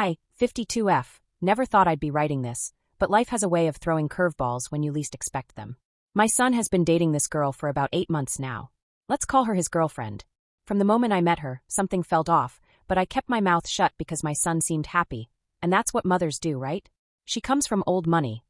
Hi, 52F. Never thought I'd be writing this, but life has a way of throwing curveballs when you least expect them. My son has been dating this girl for about 8 months now. Let's call her his girlfriend. From the moment I met her, something felt off, but I kept my mouth shut because my son seemed happy, and that's what mothers do, right? She comes from old money,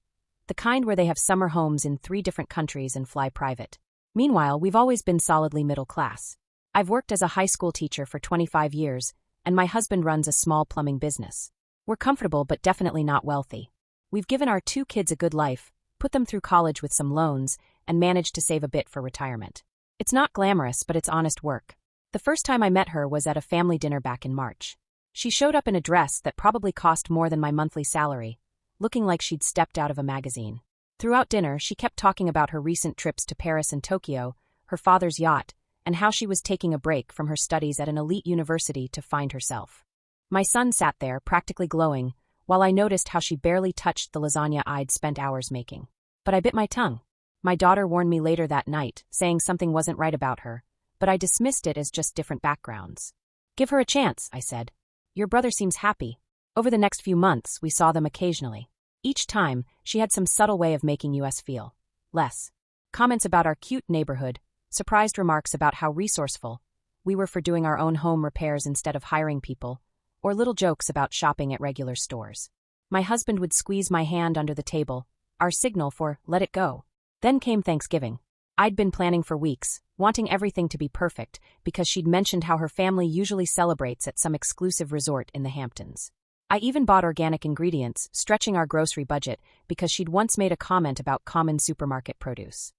the kind where they have summer homes in 3 different countries and fly private. Meanwhile, we've always been solidly middle class. I've worked as a high school teacher for 25 years, and my husband runs a small plumbing business. We're comfortable but definitely not wealthy. We've given our 2 kids a good life, put them through college with some loans, and managed to save a bit for retirement. It's not glamorous, but it's honest work. The first time I met her was at a family dinner back in March. She showed up in a dress that probably cost more than my monthly salary, looking like she'd stepped out of a magazine. Throughout dinner, she kept talking about her recent trips to Paris and Tokyo, her father's yacht, and how she was taking a break from her studies at an elite university to find herself. My son sat there, practically glowing, while I noticed how she barely touched the lasagna I'd spent hours making. But I bit my tongue. My daughter warned me later that night, saying something wasn't right about her, but I dismissed it as just different backgrounds. Give her a chance, I said. Your brother seems happy. Over the next few months, we saw them occasionally. Each time, she had some subtle way of making us feel less. Comments about our cute neighborhood, surprised remarks about how resourceful we were for doing our own home repairs instead of hiring people, or little jokes about shopping at regular stores. My husband would squeeze my hand under the table, our signal for let it go. Then came Thanksgiving. I'd been planning for weeks, wanting everything to be perfect, because she'd mentioned how her family usually celebrates at some exclusive resort in the Hamptons. I even bought organic ingredients, stretching our grocery budget, because she'd once made a comment about common supermarket produce.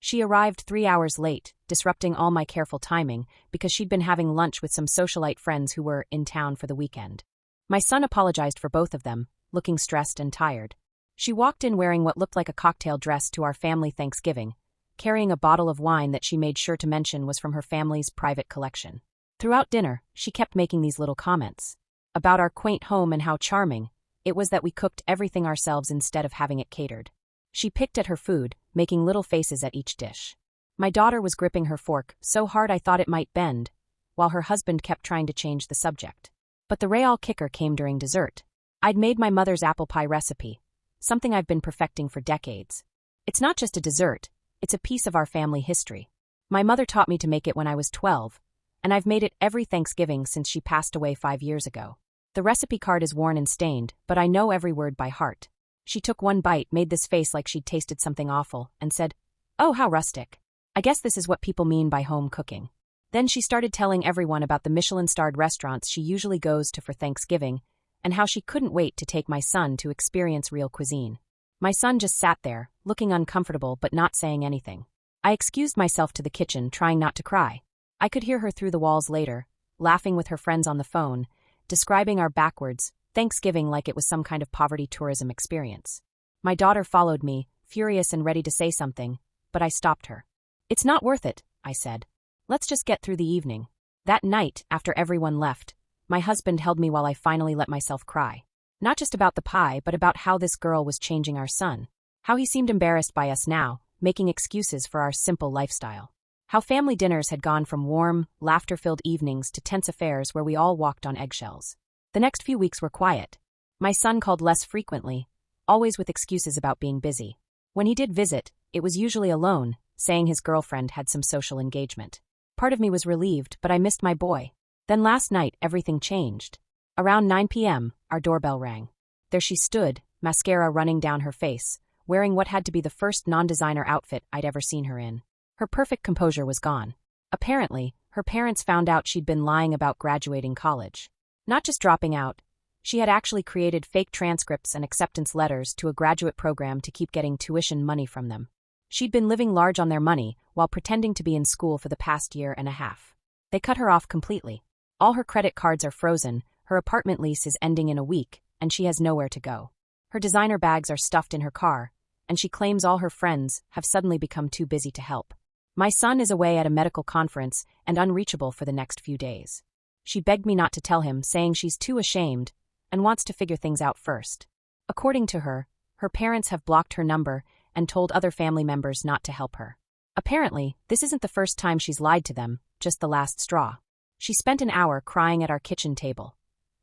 She arrived 3 hours late, disrupting all my careful timing, because she'd been having lunch with some socialite friends who were in town for the weekend. My son apologized for both of them, looking stressed and tired. She walked in wearing what looked like a cocktail dress to our family Thanksgiving, carrying a bottle of wine that she made sure to mention was from her family's private collection. Throughout dinner, she kept making these little comments about our quaint home and how charming it was that we cooked everything ourselves instead of having it catered. She picked at her food, making little faces at each dish. My daughter was gripping her fork so hard I thought it might bend, while her husband kept trying to change the subject. But the real kicker came during dessert. I'd made my mother's apple pie recipe, something I've been perfecting for decades. It's not just a dessert, it's a piece of our family history. My mother taught me to make it when I was 12, and I've made it every Thanksgiving since she passed away 5 years ago. The recipe card is worn and stained, but I know every word by heart. She took one bite, made this face like she'd tasted something awful, and said, "Oh, how rustic. I guess this is what people mean by home cooking." Then she started telling everyone about the Michelin-starred restaurants she usually goes to for Thanksgiving, and how she couldn't wait to take my son to experience real cuisine. My son just sat there, looking uncomfortable but not saying anything. I excused myself to the kitchen, trying not to cry. I could hear her through the walls later, laughing with her friends on the phone, describing our backwards Thanksgiving like it was some kind of poverty tourism experience. My daughter followed me, furious and ready to say something, but I stopped her. "It's not worth it," I said. "Let's just get through the evening." That night, after everyone left, my husband held me while I finally let myself cry. Not just about the pie, but about how this girl was changing our son. How he seemed embarrassed by us now, making excuses for our simple lifestyle. How family dinners had gone from warm, laughter-filled evenings to tense affairs where we all walked on eggshells. The next few weeks were quiet. My son called less frequently, always with excuses about being busy. When he did visit, it was usually alone, saying his girlfriend had some social engagement. Part of me was relieved, but I missed my boy. Then last night, everything changed. Around 9 p.m., our doorbell rang. There she stood, mascara running down her face, wearing what had to be the first non-designer outfit I'd ever seen her in. Her perfect composure was gone. Apparently, her parents found out she'd been lying about graduating college. Not just dropping out, she had actually created fake transcripts and acceptance letters to a graduate program to keep getting tuition money from them. She'd been living large on their money while pretending to be in school for the past year and a half. They cut her off completely. All her credit cards are frozen, her apartment lease is ending in a week, and she has nowhere to go. Her designer bags are stuffed in her car, and she claims all her friends have suddenly become too busy to help. My son is away at a medical conference and unreachable for the next few days. She begged me not to tell him, saying she's too ashamed and wants to figure things out first. According to her, her parents have blocked her number and told other family members not to help her. Apparently, this isn't the first time she's lied to them, just the last straw. She spent an hour crying at our kitchen table,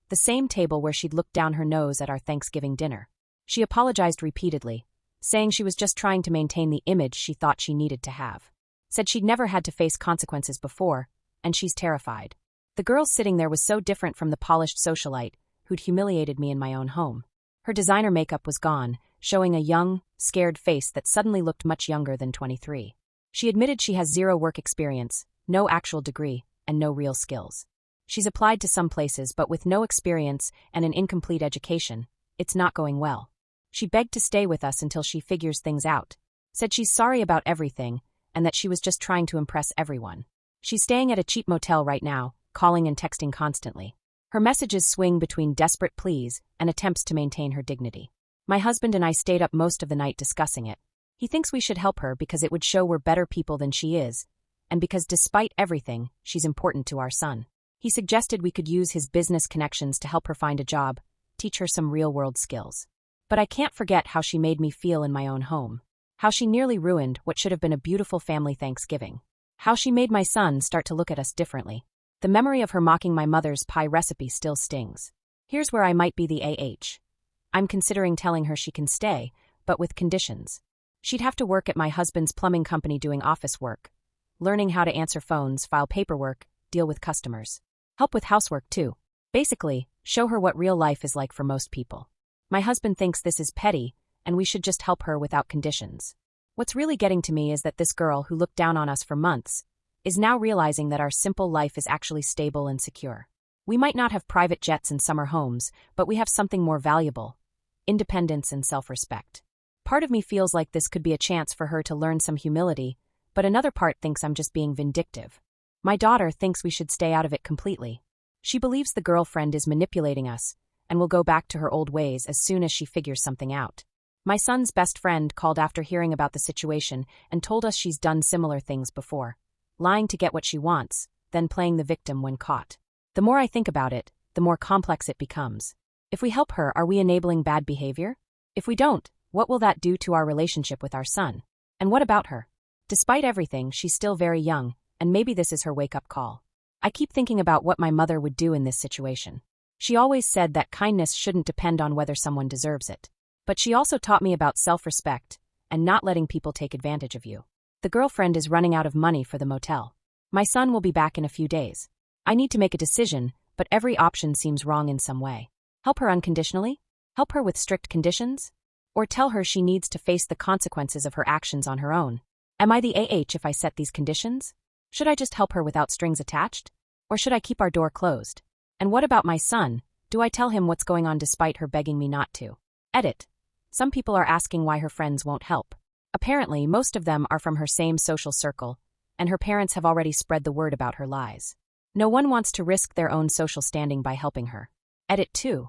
the same table where she'd looked down her nose at our Thanksgiving dinner. She apologized repeatedly, saying she was just trying to maintain the image she thought she needed to have. Said she'd never had to face consequences before, and she's terrified. The girl sitting there was so different from the polished socialite who'd humiliated me in my own home. Her designer makeup was gone, showing a young, scared face that suddenly looked much younger than 23. She admitted she has zero work experience, no actual degree, and no real skills. She's applied to some places, but with no experience and an incomplete education, it's not going well. She begged to stay with us until she figures things out. Said she's sorry about everything and that she was just trying to impress everyone. She's staying at a cheap motel right now, calling and texting constantly. Her messages swing between desperate pleas and attempts to maintain her dignity. My husband and I stayed up most of the night discussing it. He thinks we should help her because it would show we're better people than she is, and because despite everything, she's important to our son. He suggested we could use his business connections to help her find a job, teach her some real-world skills. But I can't forget how she made me feel in my own home. How she nearly ruined what should have been a beautiful family Thanksgiving. How she made my son start to look at us differently. The memory of her mocking my mother's pie recipe still stings. Here's where I might be the AH. I'm considering telling her she can stay, but with conditions. She'd have to work at my husband's plumbing company doing office work, learning how to answer phones, file paperwork, deal with customers. Help with housework too. Basically, show her what real life is like for most people. My husband thinks this is petty, and we should just help her without conditions. What's really getting to me is that this girl who looked down on us for months is now realizing that our simple life is actually stable and secure. We might not have private jets and summer homes, but we have something more valuable: independence and self-respect. Part of me feels like this could be a chance for her to learn some humility, but another part thinks I'm just being vindictive. My daughter thinks we should stay out of it completely. She believes the girlfriend is manipulating us and will go back to her old ways as soon as she figures something out. My son's best friend called after hearing about the situation and told us she's done similar things before, lying to get what she wants, then playing the victim when caught. The more I think about it, the more complex it becomes. If we help her, are we enabling bad behavior? If we don't, what will that do to our relationship with our son? And what about her? Despite everything, she's still very young, and maybe this is her wake-up call. I keep thinking about what my mother would do in this situation. She always said that kindness shouldn't depend on whether someone deserves it. But she also taught me about self-respect and not letting people take advantage of you. The girlfriend is running out of money for the motel. My son will be back in a few days. I need to make a decision, but every option seems wrong in some way. Help her unconditionally? Help her with strict conditions? Or tell her she needs to face the consequences of her actions on her own? Am I the AH if I set these conditions? Should I just help her without strings attached? Or should I keep our door closed? And what about my son? Do I tell him what's going on despite her begging me not to? Edit. Some people are asking why her friends won't help. Apparently, most of them are from her same social circle, and her parents have already spread the word about her lies. No one wants to risk their own social standing by helping her. Edit 2.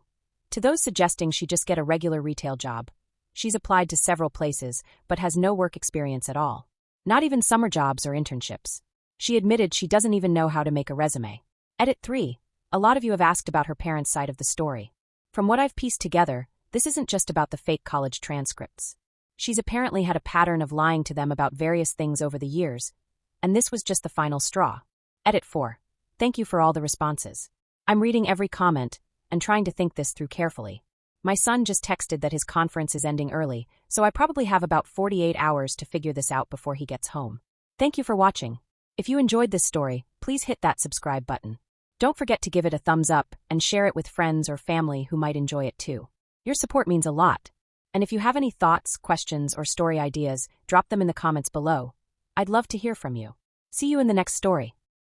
To those suggesting she just get a regular retail job, she's applied to several places, but has no work experience at all. Not even summer jobs or internships. She admitted she doesn't even know how to make a resume. Edit 3. A lot of you have asked about her parents' side of the story. From what I've pieced together, this isn't just about the fake college transcripts. She's apparently had a pattern of lying to them about various things over the years, and this was just the final straw. Edit 4. Thank you for all the responses. I'm reading every comment and trying to think this through carefully. My son just texted that his conference is ending early, so I probably have about 48 hours to figure this out before he gets home. Thank you for watching. If you enjoyed this story, please hit that subscribe button. Don't forget to give it a thumbs up and share it with friends or family who might enjoy it too. Your support means a lot. And if you have any thoughts, questions, or story ideas, drop them in the comments below. I'd love to hear from you. See you in the next story.